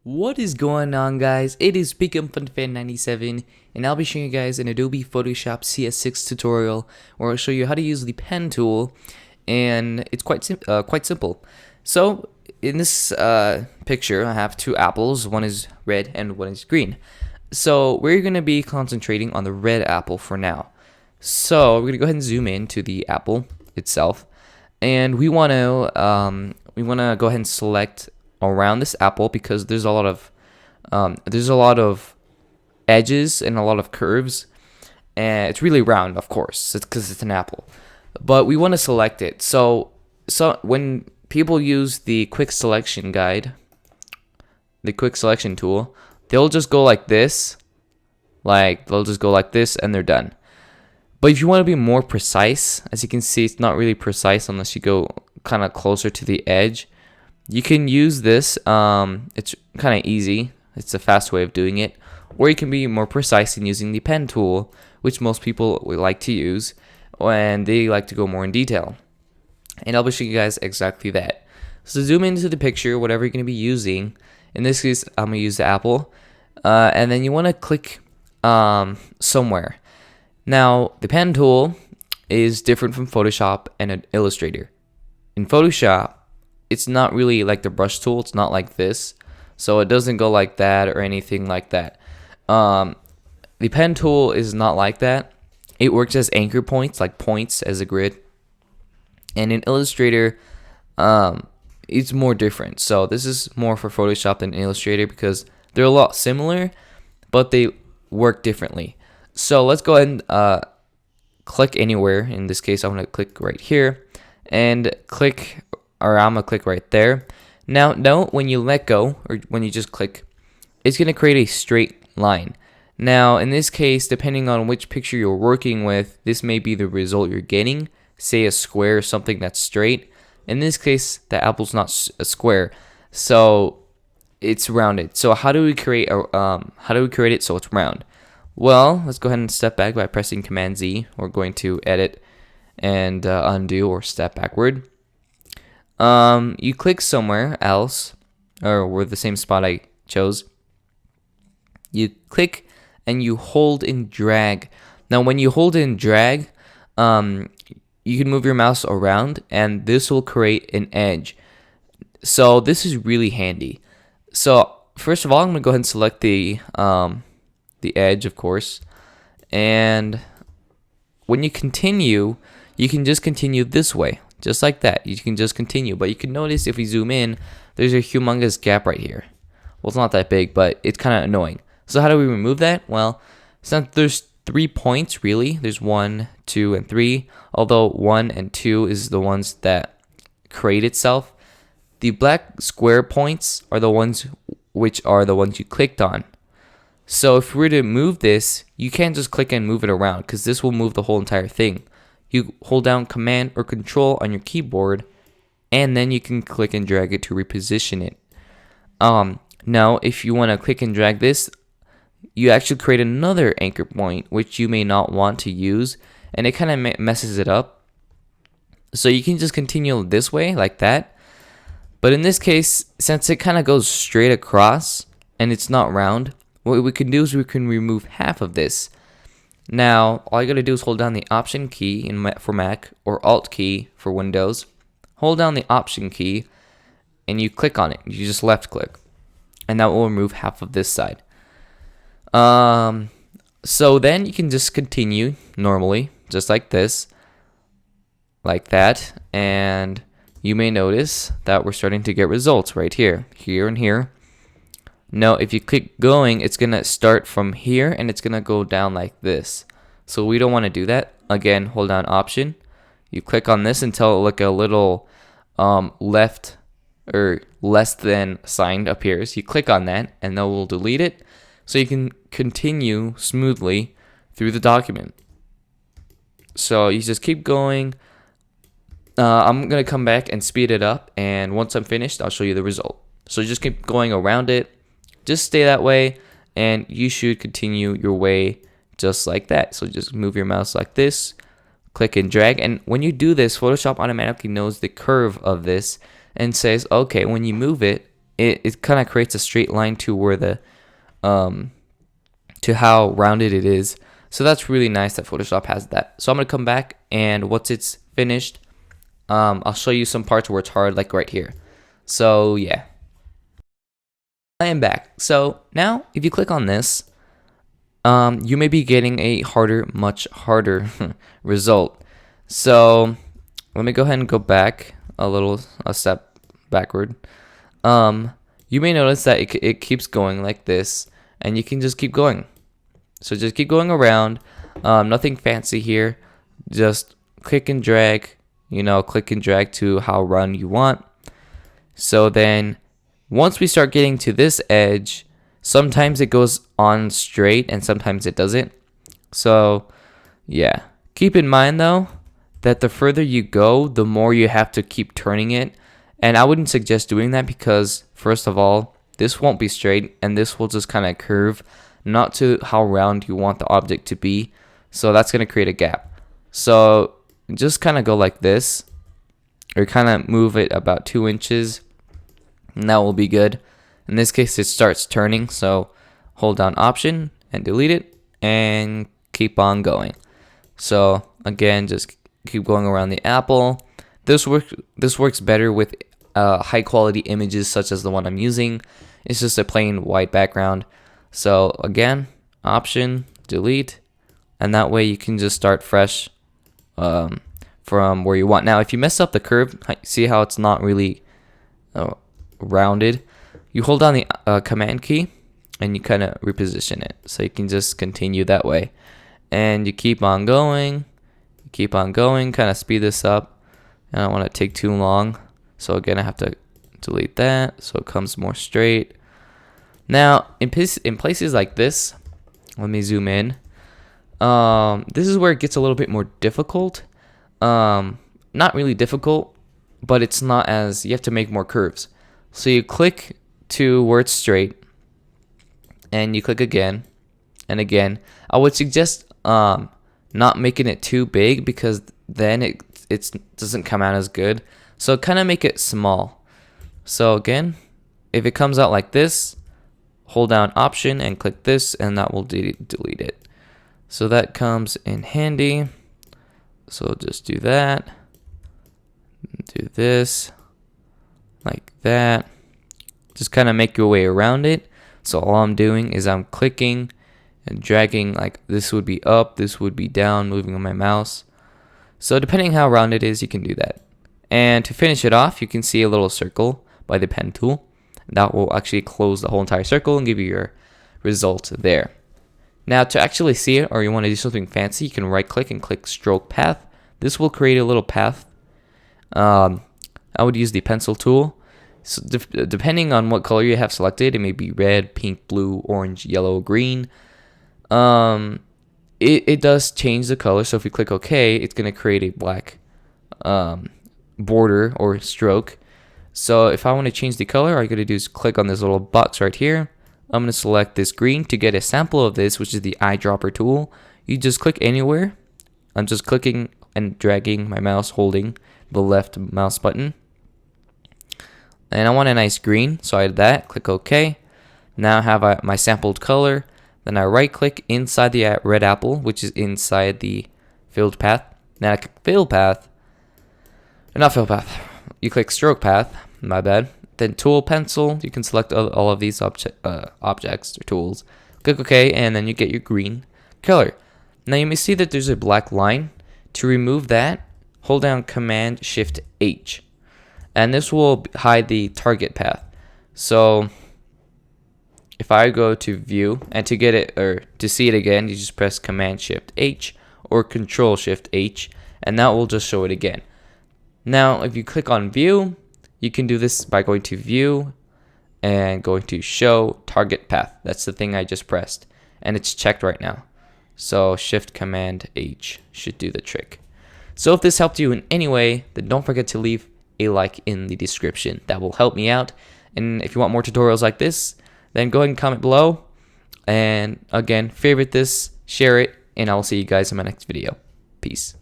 What is going on, guys? It is BigFunFan97 and I'll be showing you guys an Adobe Photoshop CS6 tutorial where I'll show you how to use the pen tool, and it's quite simple. So in this picture I have two apples, one is red and one is green. So we're going to be concentrating on the red apple for now. So we're going to go ahead and zoom in to the apple itself, and we want to go ahead and select around this apple because there's a lot of edges and a lot of curves, and it's really round, of course, it's because it's an apple, but we want to select it. So when people use the quick selection guide, the quick selection tool, they'll just go like this, and they're done. But if you want to be more precise, as you can see, it's not really precise unless you go kind of closer to the edge. You can use this. It's kind of easy. It's a fast way of doing it. Or you can be more precise in using the pen tool, which most people would like to use when they like to go more in detail. And I'll be showing you guys exactly that. So zoom into the picture, whatever you're going to be using. In this case, I'm going to use the apple. And then you want to click somewhere. Now, the pen tool is different from Photoshop and an Illustrator. In Photoshop, it's not really like the brush tool. It's not like this, so it doesn't go like that or anything like that. The pen tool is not like that. It works as anchor points, like points as a grid. And in Illustrator, it's more different. So this is more for Photoshop than Illustrator because they're a lot similar, but they work differently. So let's go ahead and click anywhere. In this case, I'm going to click right here and click, or I'm going to click right there. Now note, when you let go, or when you just click, it's going to create a straight line. Now in this case, depending on which picture you're working with, this may be the result you're getting. Say a square or something that's straight. In this case, the apple's not a square, so it's rounded. So how do we create it so it's round? Well, let's go ahead and step back by pressing Command Z. We're going to edit and undo, or step backward. You click somewhere else, or the same spot I chose. You click and you hold and drag. Now when you hold and drag, you can move your mouse around and this will create an edge. So this is really handy. So first of all, I'm going to go ahead and select the edge, of course. And when you continue, you can just continue this way. Just like that, you can just continue. But you can notice if we zoom in, there's a humongous gap right here. Well, it's not that big, but it's kind of annoying. So how do we remove that? Well, since there's 3 points really, there's 1, 2, and 3. Although 1 and 2 is the ones that create itself. The black square points are the ones which are the ones you clicked on. So if we were to move this, you can't just click and move it around because this will move the whole entire thing. You hold down Command or Control on your keyboard, and then you can click and drag it to reposition it. Now, if you want to click and drag this, you actually create another anchor point, which you may not want to use, and it kind of messes it up. So you can just continue this way, like that. But in this case, since it kind of goes straight across, and it's not round, what we can do is we can remove half of this. Now, all you gotta do is hold down the Option key for Mac, or Alt key for Windows. Hold down the Option key, and you click on it. You just left click, and that will remove half of this side. So then you can just continue normally, just like this, like that, and you may notice that we're starting to get results right here, here, and here. Now, if you click going, it's going to start from here and it's going to go down like this. So we don't want to do that. Again, hold down Option. You click on this until like a little left or less than sign appears. You click on that and then we'll delete it so you can continue smoothly through the document. So you just keep going. I'm going to come back and speed it up, and once I'm finished, I'll show you the result. So just keep going around it. Just stay that way, and you should continue your way just like that. So just move your mouse like this, click and drag, and when you do this, Photoshop automatically knows the curve of this and says, okay, when you move it, it kind of creates a straight line to where the to how rounded it is. So that's really nice that Photoshop has that. So I'm gonna come back, and once it's finished, I'll show you some parts where it's hard, like right here. So yeah, I am back. So now if you click on this, you may be getting a much harder result. So let me go ahead and go back a step backward. You may notice that it keeps going like this, and you can just keep going. So just keep going around. Nothing fancy here. Just click and drag, click and drag to how round you want. So then once we start getting to this edge, sometimes it goes on straight and sometimes it doesn't. So yeah, keep in mind though that the further you go, the more you have to keep turning it. And I wouldn't suggest doing that because, first of all, this won't be straight and this will just kind of curve, not to how round you want the object to be. So that's going to create a gap. So just kind of go like this, or kind of move it about 2 inches, and that will be good. In this case, it starts turning, so hold down Option and delete it and keep on going. So again, just keep going around the apple. This works better with high quality images such as the one I'm using. It's just a plain white background. So again, Option, delete, and that way you can just start fresh from where you want. Now if you mess up the curve, see how it's not really rounded, you hold down the Command key and you kind of reposition it, so you can just continue that way, and you keep on going, kind of speed this up. I don't want to take too long, so again I have to delete that so it comes more straight. Now in places like this, let me zoom in. This is where it gets a little bit more difficult. Not really difficult, but it's not as, you have to make more curves. So you click to where it's straight, and you click again and again. I would suggest not making it too big, because then it doesn't come out as good. So kind of make it small. So again, if it comes out like this, hold down Option and click this, and that will delete it. So that comes in handy. So just do that, do this like that. Just kind of make your way around it. So all I'm doing is I'm clicking and dragging, like this would be up, this would be down, moving on my mouse. So depending how round it is, you can do that. And to finish it off, you can see a little circle by the pen tool. That will actually close the whole entire circle and give you your result there. Now to actually see it, or you want to do something fancy, you can right click and click stroke path. This will create a little path. I would use the pencil tool. So depending on what color you have selected, it may be red, pink, blue, orange, yellow, green. It does change the color. So if you click OK, it's going to create a black border or stroke. So if I want to change the color, all you got to do is click on this little box right here. I'm going to select this green. To get a sample of this, which is the eyedropper tool, you just click anywhere. I'm just clicking and dragging my mouse, holding the left mouse button. And I want a nice green, so I did that. Click OK. Now I have my sampled color. Then I right click inside the red apple, which is inside the filled path. Now I click fill path. Not fill path. You click stroke path. My bad. Then tool pencil. You can select all of these objects or tools. Click OK, and then you get your green color. Now you may see that there's a black line. To remove that, hold down Command Shift H, and this will hide the target path. So if I go to view, and to get it, or to see it again, you just press Command Shift H or Control Shift H, and that will just show it again. Now if you click on view, you can do this by going to view and going to show target path. That's the thing I just pressed, and it's checked right now. So Shift Command H should do the trick. So if this helped you in any way, then don't forget to leave a like in the description. That will help me out. And if you want more tutorials like this, then go ahead and comment below. And again, favorite this, share it, and I'll see you guys in my next video. Peace.